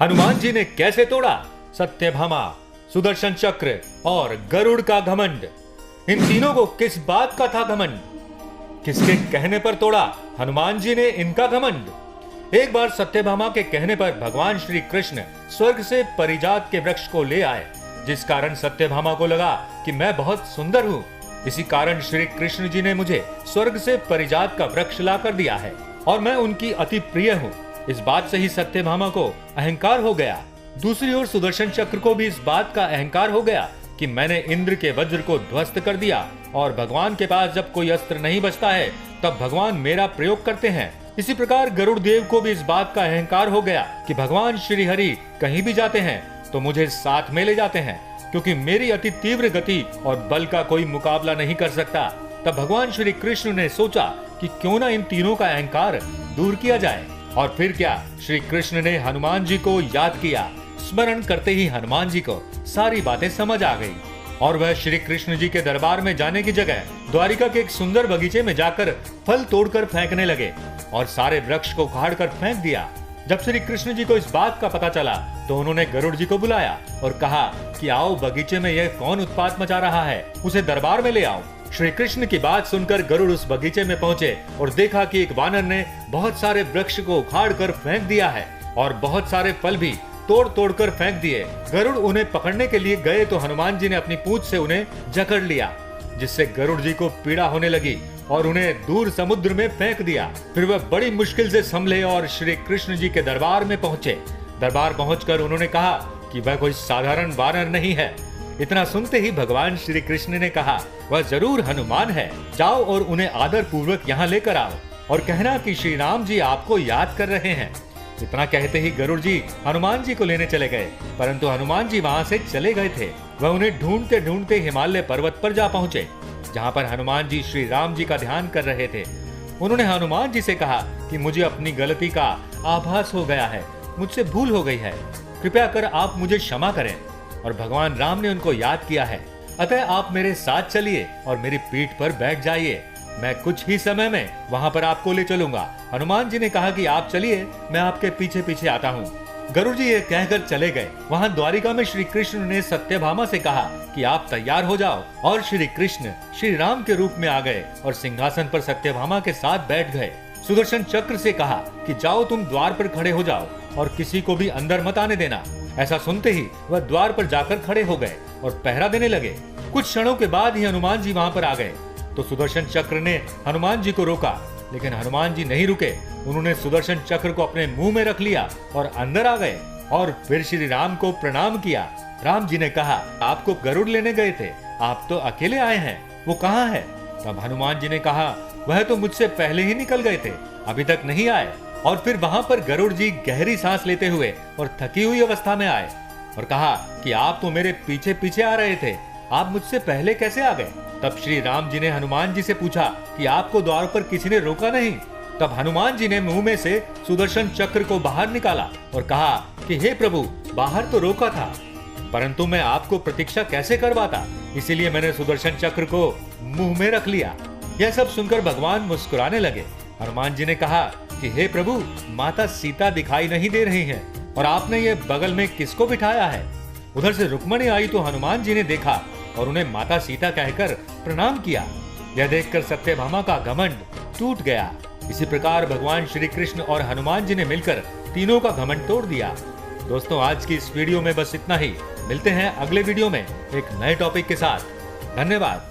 हनुमान जी ने कैसे तोड़ा सत्यभामा, सुदर्शन चक्र और गरुड़ का घमंड। इन तीनों को किस बात का था घमंड? किसके कहने पर तोड़ा हनुमान जी ने इनका घमंड? एक बार सत्यभामा के कहने पर भगवान श्री कृष्ण स्वर्ग से परिजात के वृक्ष को ले आए, जिस कारण सत्यभामा को लगा कि मैं बहुत सुंदर हूँ। इसी कारण श्री कृष्ण जी ने मुझे स्वर्ग से परिजात का वृक्ष ला कर दिया है और मैं उनकी अति प्रिय हूँ। इस बात से ही सत्यभामा को अहंकार हो गया। दूसरी ओर सुदर्शन चक्र को भी इस बात का अहंकार हो गया कि मैंने इंद्र के वज्र को ध्वस्त कर दिया और भगवान के पास जब कोई अस्त्र नहीं बचता है तब भगवान मेरा प्रयोग करते हैं। इसी प्रकार गरुड़ देव को भी इस बात का अहंकार हो गया कि भगवान श्री हरि कहीं भी जाते हैं तो मुझे साथ में ले जाते हैं, क्योंकि मेरी अति तीव्र गति और बल का कोई मुकाबला नहीं कर सकता। तब भगवान श्री कृष्ण ने सोचा कि क्यों ना इन तीनों का अहंकार दूर किया जाए। और फिर क्या, श्री कृष्ण ने हनुमान जी को याद किया। स्मरण करते ही हनुमान जी को सारी बातें समझ आ गई और वह श्री कृष्ण जी के दरबार में जाने की जगह द्वारिका के एक सुंदर बगीचे में जाकर फल तोड़कर फेंकने लगे और सारे वृक्ष को उखाड़ कर फेंक दिया। जब श्री कृष्ण जी को इस बात का पता चला तो उन्होंने गरुड़ जी को बुलाया और कहा कि आओ, बगीचे में यह कौन उत्पात मचा रहा है, उसे दरबार में ले आओ। श्री कृष्ण की बात सुनकर गरुड़ उस बगीचे में पहुंचे और देखा कि एक वानर ने बहुत सारे वृक्ष को उखाड़ कर फेंक दिया है और बहुत सारे फल भी तोड़ तोड़ कर फेंक दिए। गरुड़ उन्हें पकड़ने के लिए गए तो हनुमान जी ने अपनी पूंछ से उन्हें जकड़ लिया, जिससे गरुड़ जी को पीड़ा होने लगी और उन्हें दूर समुद्र में फेंक दिया। फिर वह बड़ी मुश्किल से संभले और श्री कृष्ण जी के दरबार में पहुंचे। दरबार पहुंचकर उन्होंने कहा कि वह कोई साधारण वानर नहीं है। इतना सुनते ही भगवान श्री कृष्ण ने कहा, वह जरूर हनुमान है। जाओ और उन्हें आदर पूर्वक यहाँ लेकर आओ और कहना कि श्री राम जी आपको याद कर रहे हैं। इतना कहते ही गरुड़ जी हनुमान जी को लेने चले गए, परंतु हनुमान जी वहां से चले गए थे। वह उन्हें ढूंढते ढूंढते हिमालय पर्वत पर जा पहुंचे, जहां पर हनुमान जी श्री राम जी का ध्यान कर रहे थे। उन्होंने हनुमान जी से कहा कि मुझे अपनी गलती का आभास हो गया है, मुझसे भूल हो गई है, कृपया कर आप मुझे क्षमा करें। और भगवान राम ने उनको याद किया है, अतः आप मेरे साथ चलिए और मेरी पीठ पर बैठ जाइए, मैं कुछ ही समय में वहां पर आपको ले चलूंगा। हनुमान जी ने कहा कि आप चलिए, मैं आपके पीछे पीछे आता हूँ। गरुड़ जी ये कहकर चले गए। वहां द्वारिका में श्री कृष्ण ने सत्यभामा से कहा कि आप तैयार हो जाओ और श्री कृष्ण श्री राम के रूप में आ गए और सिंहासन पर सत्यभामा के साथ बैठ गए। सुदर्शन चक्र से कहा कि जाओ, तुम द्वार पर खड़े हो जाओ और किसी को भी अंदर मत आने देना। ऐसा सुनते ही वह द्वार पर जाकर खड़े हो गए और पहरा देने लगे। कुछ क्षणों के बाद ही हनुमान जी वहां पर आ गए तो सुदर्शन चक्र ने हनुमान जी को रोका, लेकिन हनुमान जी नहीं रुके। उन्होंने सुदर्शन चक्र को अपने मुंह में रख लिया और अंदर आ गए और फिर श्री राम को प्रणाम किया। राम जी ने कहा, आपको गरुड़ लेने गए थे, आप तो अकेले आए हैं, वो कहाँ है? तब हनुमान जी ने कहा, वह तो मुझसे पहले ही निकल गए थे, अभी तक नहीं आए। और फिर वहां पर गरुड़ जी गहरी सांस लेते हुए और थकी हुई अवस्था में आए और कहा कि आप तो मेरे पीछे पीछे आ रहे थे, आप मुझसे पहले कैसे आ गए? तब श्री राम जी ने हनुमान जी से पूछा कि आपको द्वार पर किसी ने रोका नहीं? तब हनुमान जी ने मुंह में से सुदर्शन चक्र को बाहर निकाला और कहा कि हे प्रभु, बाहर तो रोका था, परंतु मैं आपको प्रतीक्षा कैसे करवाता, इसीलिए मैंने सुदर्शन चक्र को मुंह में रख लिया। यह सब सुनकर भगवान मुस्कुराने लगे। हनुमान जी ने कहा कि हे प्रभु, माता सीता दिखाई नहीं दे रही हैं और आपने ये बगल में किसको बिठाया है? उधर से रुक्मणी आई तो हनुमान जी ने देखा और उन्हें माता सीता कहकर प्रणाम किया। यह देखकर सत्यभामा का घमंड टूट गया। इसी प्रकार भगवान श्री कृष्ण और हनुमान जी ने मिलकर तीनों का घमंड तोड़ दिया। दोस्तों, आज की इस वीडियो में बस इतना ही। मिलते हैं अगले वीडियो में एक नए टॉपिक के साथ। धन्यवाद।